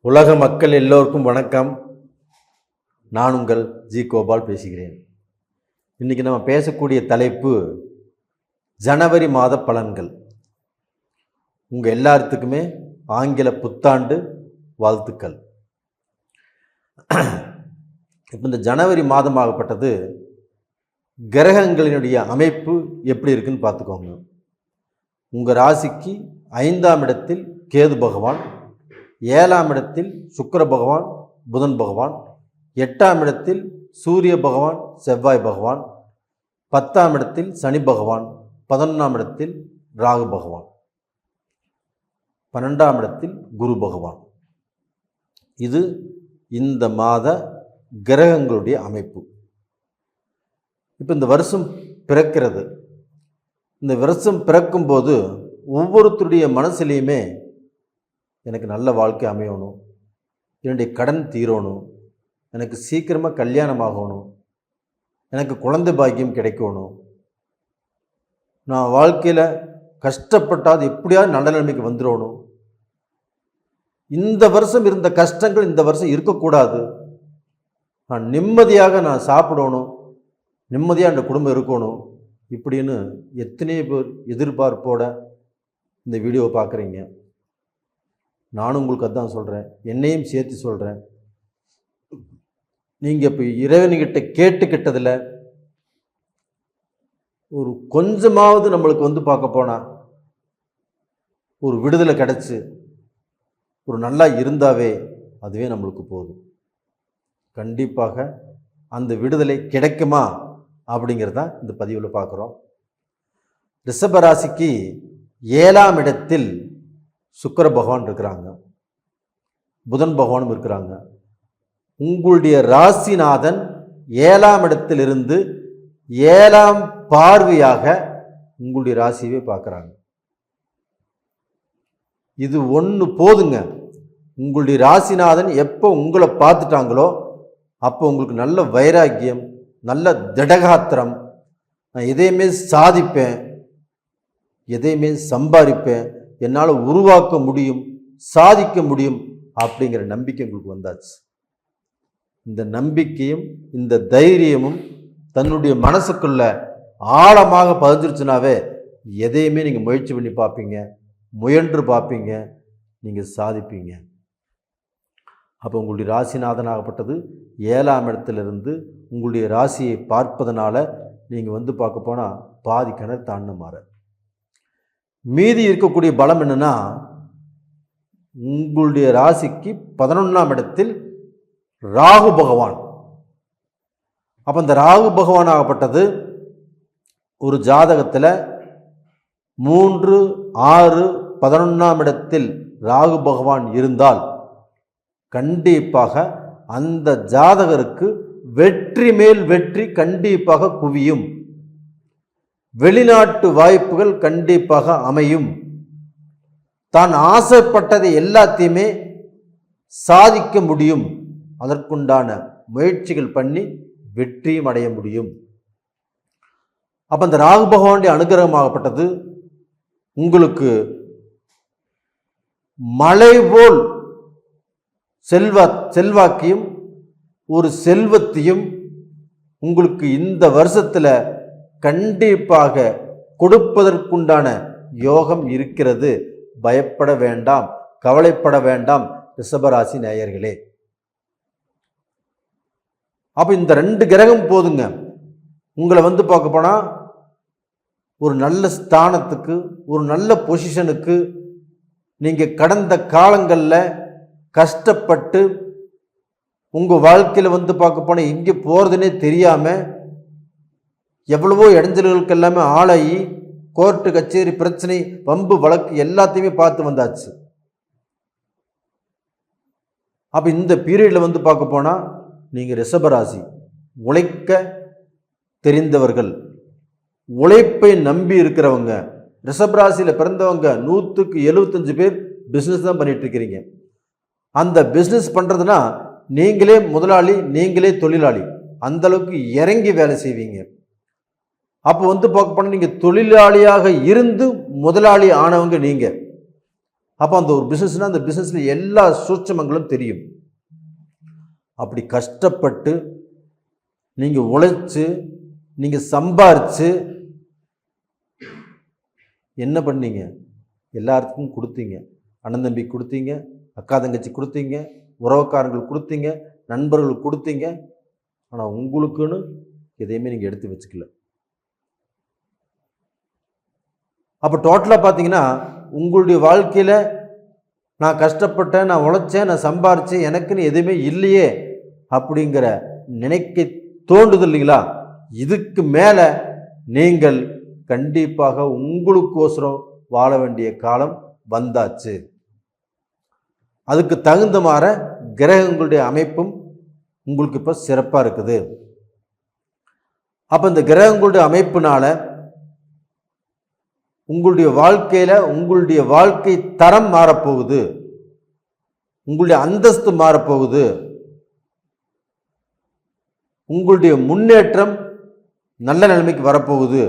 உலக மக்கள் எல்லோருக்கும் வணக்கம். நான் உங்கள் ஜி கோபால் பேசுகிறேன். இன்றைக்கி நம்ம பேசக்கூடிய தலைப்பு ஜனவரி மாத பலன்கள். உங்கள் எல்லாத்துக்குமே ஆங்கில புத்தாண்டு வாழ்த்துக்கள். இப்போ இந்த ஜனவரி மாதமாகப்பட்டது கிரகங்களினுடைய அமைப்பு எப்படி இருக்குன்னு பார்த்துக்கோங்க. உங்கள் ராசிக்கு 5ஆம் இடத்தில் கேது பகவான், 7ஆம் இடத்தில் சுக்கிர பகவான், புதன் பகவான், 8ஆம் இடத்தில் சூரிய பகவான், செவ்வாய் பகவான், 10ஆம் இடத்தில் சனி பகவான், 11ஆம் இடத்தில் ராகு பகவான், 12ஆம் இடத்தில் குரு பகவான். இது இந்த மாத கிரகங்களுடைய அமைப்பு. இப்போ இந்த வருஷம் பிறக்கிறது. இந்த வருஷம் பிறக்கும்போது ஒவ்வொருத்தருடைய மனசுலேயுமே எனக்கு நல்ல வாழ்க்கை அமையணும், என்னுடைய கடன் தீரணும், எனக்கு சீக்கிரமாக கல்யாணம் ஆகணும், எனக்கு குழந்தை பாக்கியம் கிடைக்கணும், நான் வாழ்க்கையில் கஷ்டப்பட்டாது எப்படியாவது நல்ல நிலைமைக்கு வந்துடணும், இந்த வருஷம் இருந்த கஷ்டங்கள் இந்த வருஷம் இருக்கக்கூடாது, நான் நிம்மதியாக நான் சாப்பிடணும், நிம்மதியாக அந்த குடும்பம் இருக்கணும், இப்படின்னு எத்தனை பேர் எதிர்பார்ப்போட இந்த வீடியோவை பார்க்குறீங்க. நானும் உங்களுக்கு அதான் சொல்கிறேன், என்னையும் சேர்த்து சொல்கிறேன். நீங்கள் இப்போ இறைவன்கிட்ட கேட்டுக்கிட்டதில் ஒரு கொஞ்சமாவது நம்மளுக்கு பார்க்க போனால் ஒரு விடுதலை கிடச்சி ஒரு நல்லா இருந்தாவே அதுவே நம்மளுக்கு போதும். கண்டிப்பாக அந்த விடுதலை கிடைக்குமா அப்படிங்கிறதான் இந்த பதிவில் பார்க்குறோம். ரிஷப ராசிக்கு 7ஆம் இடத்தில் சுக்கிர பகவான் இருக்கிறாங்க, புதன் பகவானும் இருக்கிறாங்க. உங்களுடைய ராசிநாதன் 7ஆம் இடத்திலிருந்து 7ஆம் பார்வையாக உங்களுடைய ராசியவே பார்க்குறாங்க. இது ஒன்று போதுங்க. உங்களுடைய ராசிநாதன் எப்போ உங்களை பார்த்துட்டாங்களோ அப்போ உங்களுக்கு நல்ல வைராக்கியம், நல்ல திடகாத்திரம், நான் எதையுமே சாதிப்பேன், எதையுமே சம்பாதிப்பேன், என்னால் உருவாக்க முடியும், சாதிக்க முடியும் அப்படிங்கிற நம்பிக்கை உங்களுக்கு வந்தாச்சு. இந்த நம்பிக்கையும் இந்த தைரியமும் தன்னுடைய மனசுக்குள்ள ஆழமாக பதிஞ்சிருச்சுனாவே எதையுமே நீங்கள் முயற்சி பண்ணி பார்ப்பீங்க, முயன்று பார்ப்பீங்க, நீங்கள் சாதிப்பீங்க. அப்போ உங்களுடைய ராசிநாதனாகப்பட்டது 7ஆம் இடத்திலிருந்து உங்களுடைய ராசியை பார்ப்பதனால நீங்கள் பார்க்க போனால் பாதி கிணறு தாண்ட மாற. மீதி இருக்கக்கூடிய பலம் என்னன்னா, உங்களுடைய ராசிக்கு 11ஆம் இடத்தில் ராகு பகவான். அப்போ இந்த ராகு பகவான் ஆகப்பட்டது ஒரு ஜாதகத்தில் 3, 6, 11ஆம் இடத்தில் ராகு பகவான் இருந்தால் கண்டிப்பாக அந்த ஜாதகருக்கு வெற்றி மேல் வெற்றி கண்டிப்பாக குவியும், வெளிநாட்டு வாய்ப்புகள் கண்டிப்பாக அமையும், தான் ஆசைப்பட்டதை எல்லாத்தையுமே சாதிக்க முடியும், அதற்குண்டான முயற்சிகள் பண்ணி வெற்றியும் அடைய முடியும். அப்போ அந்த ராகு பகவானுடைய அனுகிரகமாகப்பட்டது உங்களுக்கு மழை போல் செல்வாக்கையும் ஒரு செல்வத்தையும் உங்களுக்கு இந்த வருஷத்தில் கண்டிப்பாக கொடுப்பதற்குண்டான யோகம் இருக்கிறது. பயப்பட வேண்டாம், கவலைப்பட வேண்டாம் ரிஷபராசி நேயர்களே. அப்போ இந்த 2 கிரகம் போதுங்க உங்களை பார்க்க போனால் ஒரு நல்ல ஸ்தானத்துக்கு, ஒரு நல்ல பொசிஷனுக்கு. நீங்கள் கடந்த காலங்களில் கஷ்டப்பட்டு உங்கள் வாழ்க்கையில் பார்க்க போனால் எங்கே போகிறதுனே தெரியாமல் எவ்வளவோ இடைஞ்சல்களுக்கு எல்லாமே ஆளாகி கோர்ட்டு கச்சேரி பிரச்சனை வம்பு வழக்கு எல்லாத்தையுமே பார்த்து வந்தாச்சு. அப்போ இந்த பீரியடில் பார்க்க போனால் நீங்கள் ரிஷபராசி உழைக்க தெரிந்தவர்கள், உழைப்பை நம்பி இருக்கிறவங்க. ரிஷபராசியில் பிறந்தவங்க 100க்கு 75 பேர் பிஸ்னஸ் தான் பண்ணிட்டு இருக்கிறீங்க. அந்த பிஸ்னஸ் பண்ணுறதுனா நீங்களே முதலாளி, நீங்களே தொழிலாளி, அந்தளவுக்கு இறங்கி வேலை செய்வீங்க. அப்போ பார்க்க போனால் நீங்கள் தொழிலாளியாக இருந்து முதலாளி ஆனவங்க நீங்கள். அப்போ அந்த ஒரு பிஸ்னஸ்னால் அந்த பிஸ்னஸில் எல்லா சூட்சமங்களும் தெரியும். அப்படி கஷ்டப்பட்டு நீங்கள் உழைச்சி நீங்கள் சம்பாரித்து என்ன பண்ணீங்க? எல்லாத்துக்கும் கொடுத்தீங்க. அண்ணன் தம்பி கொடுத்தீங்க, அக்கா தங்கச்சி கொடுத்தீங்க, உறவுக்காரங்களுக்கு கொடுத்தீங்க, நண்பர்களுக்கு கொடுத்தீங்க. ஆனால் உங்களுக்குன்னு எதையுமே நீங்கள் எடுத்து வச்சுக்கல. அப்போ டோட்டலாக பார்த்தீங்கன்னா உங்களுடைய வாழ்க்கையில் நான் கஷ்டப்பட்டேன், நான் உழைச்சேன், நான் சம்பாரித்தேன், எனக்குன்னு எதுவுமே இல்லையே அப்படிங்கிற நினைக்க தோன்றுது இல்லைங்களா? இதுக்கு மேலே நீங்கள் கண்டிப்பாக உங்களுக்கோசரம் வாழ வேண்டிய காலம் வந்தாச்சு. அதுக்கு தகுந்த மாதிரி கிரகங்களுடைய அமைப்பும் உங்களுக்கு இப்போ சிறப்பாக இருக்குது. அப்போ இந்த கிரகங்களுடைய அமைப்புனால உங்களுடைய வாழ்க்கையில் உங்களுடைய வாழ்க்கை தரம் மாறப்போகுது, உங்களுடைய அந்தஸ்து மாறப்போகுது, உங்களுடைய முன்னேற்றம் நல்ல நிலைமைக்கு வரப்போகுது.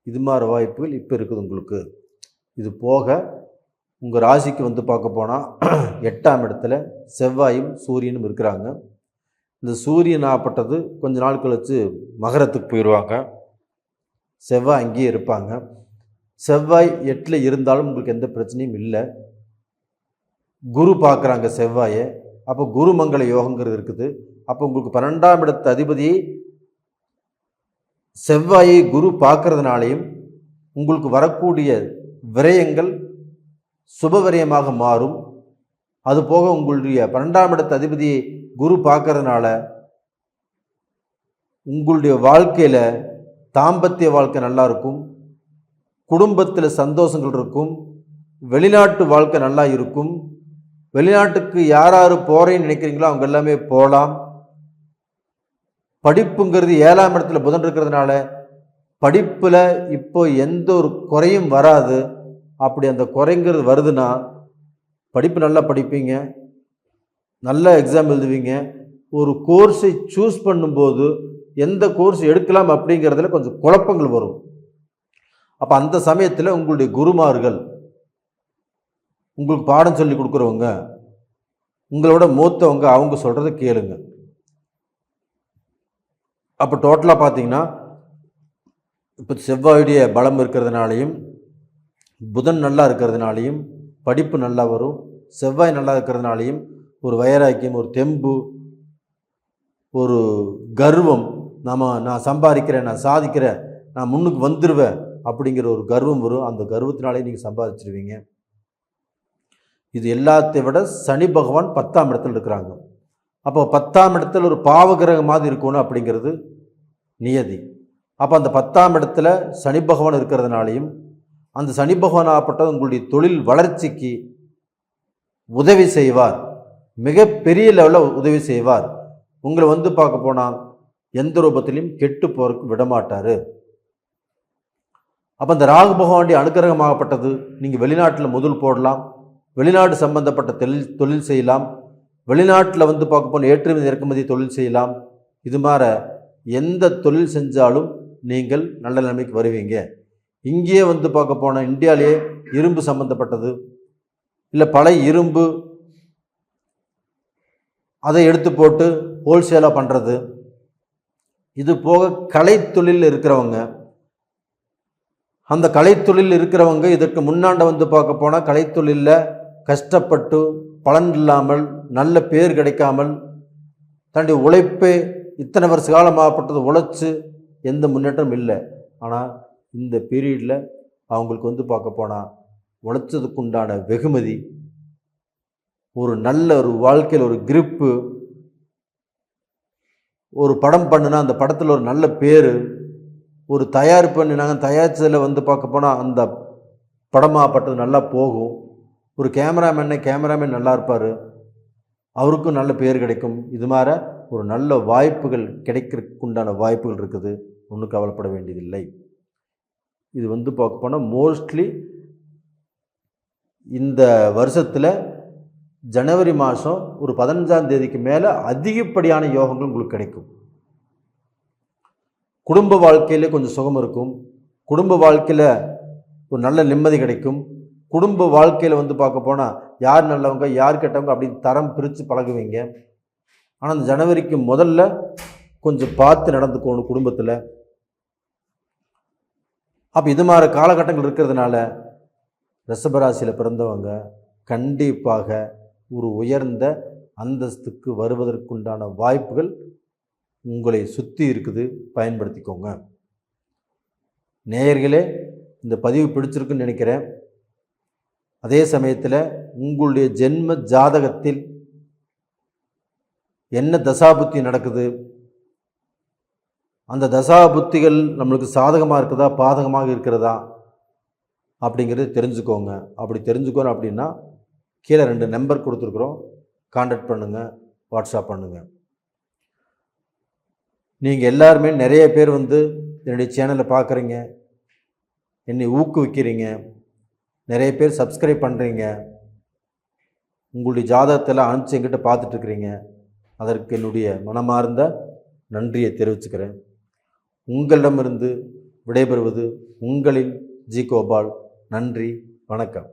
இது மாதிரி வாய்ப்புகள் இப்போ இருக்குது உங்களுக்கு. இது போக உங்கள் ராசிக்கு வந்து பார்க்க போனால் 8ஆம் இடத்துல செவ்வாயும் சூரியனும் இருக்கிறாங்க. இந்த சூரியன் ஆப்பட்டது கொஞ்ச நாள் கழித்து மகரத்துக்கு போயிடுவாங்க. செவ்வாய் அங்கேயே இருப்பாங்க. செவ்வாய் 8ல் இருந்தாலும் உங்களுக்கு எந்த பிரச்சனையும் இல்லை. குரு பார்க்குறாங்க செவ்வாயை. அப்போ குருமங்கள யோகங்கிறது இருக்குது. அப்போ உங்களுக்கு 12ஆம் இடத்து அதிபதியை செவ்வாயை குரு பார்க்கறதுனாலையும் உங்களுக்கு வரக்கூடிய விரயங்கள் சுபவிரயமாக மாறும். அதுபோக உங்களுடைய 12ஆம் இடத்து அதிபதியை குரு பார்க்கறதுனால உங்களுடைய வாழ்க்கையில் தாம்பத்திய வாழ்க்கை நல்லா இருக்கும், குடும்பத்தில் சந்தோஷங்கள் இருக்கும், வெளிநாட்டு வாழ்க்கை நல்லா இருக்கும். வெளிநாட்டுக்கு யார் யார் போகிறேன்னு நினைக்கிறீங்களோ அவங்க எல்லாமே போகலாம். படிப்புங்கிறது 7ஆம் இடத்துல புதன் இருக்கிறதுனால படிப்பில் இப்போ எந்த ஒரு குறையும் வராது. அப்படி அந்த குறைங்கிறது வருதுன்னா படிப்பு நல்லா படிப்பீங்க, நல்ல எக்ஸாம் எழுதுவீங்க. ஒரு கோர்ஸை சூஸ் பண்ணும்போது எந்த கோர்ஸ் எடுக்கலாம் அப்படிங்கிறதுல கொஞ்சம் குழப்பங்கள் வரும். அப்போ அந்த சமயத்தில் உங்களுடைய குருமார்கள், உங்களுக்கு பாடம் சொல்லி கொடுக்குறவங்க, உங்களோட மூத்தவங்க, அவங்க சொல்கிறத கேளுங்க. அப்போ டோட்டலாக பார்த்தீங்கன்னா இப்போ செவ்வாயுடைய பலம் இருக்கிறதுனாலையும் புதன் நல்லா இருக்கிறதுனாலையும் படிப்பு நல்லா வரும். செவ்வாய் நல்லா இருக்கிறதுனாலையும் ஒரு வைராக்கியம், ஒரு தெம்பு, ஒரு கர்வம், நான் சம்பாதிக்கிறேன், நான் சாதிக்கிறேன், நான் முன்னுக்கு வந்துடுவேன் அப்படிங்கிற ஒரு கர்வம் வரும். அந்த கர்வத்தினாலே நீங்கள் சம்பாதிச்சிருவீங்க. இது எல்லாத்தை விட சனி பகவான் 10ஆம் இடத்துல இருக்கிறாங்க. அப்போ 10ஆம் இடத்துல ஒரு பாவகிரகம் மாதிரி இருக்கணும் அப்படிங்கிறது நியதி. அப்போ அந்த 10ஆம் இடத்துல சனி பகவான் இருக்கிறதுனாலையும் அந்த சனி பகவான் ஆகப்பட்டது உங்களுடைய தொழில் வளர்ச்சிக்கு உதவி செய்வார், மிகப்பெரிய லெவலில் உதவி செய்வார். உங்களை வந்து பார்க்க போனால் எந்த ரூபத்திலையும் கெட்டு போகிறதுக்கு விடமாட்டார். அப்போ அந்த ராகு பகவானுடைய அனுகிரகமாகப்பட்டது நீங்கள் வெளிநாட்டில் முதல் போடலாம், வெளிநாடு சம்பந்தப்பட்ட தொழில் செய்யலாம், வெளிநாட்டில் வந்து பார்க்க போனால் ஏற்றுமதி இறக்குமதி தொழில் செய்யலாம். இது மாதிரி எந்த தொழில் செஞ்சாலும் நீங்கள் நல்ல நிலைமைக்கு வருவீங்க. இங்கேயே வந்து பார்க்க போனால் இந்தியாவிலேயே இரும்பு சம்பந்தப்பட்டது இல்லை பழைய இரும்பு அதை எடுத்து போட்டு ஹோல்சேலாக பண்ணுறது, இது போக கலைத்தொழில் இருக்கிறவங்க, அந்த கலைத்தொழில் இருக்கிறவங்க இதற்கு முன்னாண்ட வந்து பார்க்க போனால் கலைத்தொழிலில் கஷ்டப்பட்டு பலன் இல்லாமல் நல்ல பேர் கிடைக்காமல் தன்னுடைய உழைப்பே இத்தனை வருஷ காலமாகப்பட்டது உழைச்சி எந்த முன்னேற்றம் இல்லை. ஆனால் இந்த பீரியடில் அவங்களுக்கு வந்து பார்க்க போனால் உழைச்சதுக்குண்டான வெகுமதி, ஒரு நல்ல ஒரு வாழ்க்கையில் ஒரு கிரிப்பு, ஒரு படம் பண்ணுனா அந்த படத்தில் ஒரு நல்ல பேர், ஒரு தயார் பண்ணினாங்க தயாரித்ததில் வந்து பார்க்க போனால் அந்த படமாகப்பட்டது நல்லா போகும். ஒரு கேமராமேன் நல்லா இருப்பார், அவருக்கும் நல்ல பேர் கிடைக்கும். இது மாதிரி ஒரு நல்ல வாய்ப்புகள் கிடைக்கிறதுக்கு உண்டான வாய்ப்புகள் இருக்குது. ஒன்றும் கவலைப்பட வேண்டியதில்லை. இது வந்து பார்க்க போனால் மோஸ்ட்லி இந்த வருஷத்தில் ஜனவரி மாதம் ஒரு 15ஆம் தேதிக்கு மேலே அதிகப்படியான யோகங்கள் உங்களுக்கு கிடைக்கும். குடும்ப வாழ்க்கையில் கொஞ்சம் சுகம் இருக்கும், குடும்ப வாழ்க்கையில் ஒரு நல்ல நிம்மதி கிடைக்கும், குடும்ப வாழ்க்கையில் வந்து பார்க்க போனால் யார் நல்லவங்க யார் கெட்டவங்க அப்படின்னு தரம் பிரித்து பழகுவீங்க. ஆனால் அந்த ஜனவரிக்கு முதல்ல கொஞ்சம் பார்த்து நடந்துக்கணும் குடும்பத்தில். அப்போ இது மாதிரி காலகட்டங்கள் இருக்கிறதுனால ரிஷபராசியில் பிறந்தவங்க கண்டிப்பாக ஒரு உயர்ந்த அந்தஸ்துக்கு வருவதற்குண்டான வாய்ப்புகள் உங்களை சுற்றி இருக்குது. பயன்படுத்திக்கோங்க. நேயர்களே, இந்த பதிவு பிடிச்சிருக்குன்னு நினைக்கிறேன். அதே சமயத்தில் உங்களுடைய ஜென்ம ஜாதகத்தில் என்ன தசாபுத்தி நடக்குது, அந்த தசாபுத்திகள் நம்மளுக்கு சாதகமாக இருக்குதா பாதகமாக இருக்கிறதா அப்படிங்கிறது தெரிஞ்சுக்கோங்க. அப்படி தெரிஞ்சுக்கணும் அப்படின்னா கீழே 2 நம்பர் கொடுத்துருக்குறோம், கான்டாக்ட் பண்ணுங்கள், வாட்ஸ்அப் பண்ணுங்கள். நீங்கள் எல்லாருமே நிறைய பேர் வந்து என்னுடைய சேனலை பார்க்குறீங்க, என்னை ஊக்குவிக்கிறீங்க, நிறைய பேர் சப்ஸ்கிரைப் பண்ணுறீங்க, உங்களுடைய ஜாதகத்தெல்லாம் அனுப்பிச்சு என்கிட்ட பார்த்துட்ருக்குறீங்க. அதற்கு என்னுடைய மனமார்ந்த நன்றியை தெரிவிச்சுக்கிறேன். உங்களிடமிருந்து விடைபெறுவது உங்களின் ஜி கோபால். நன்றி, வணக்கம்.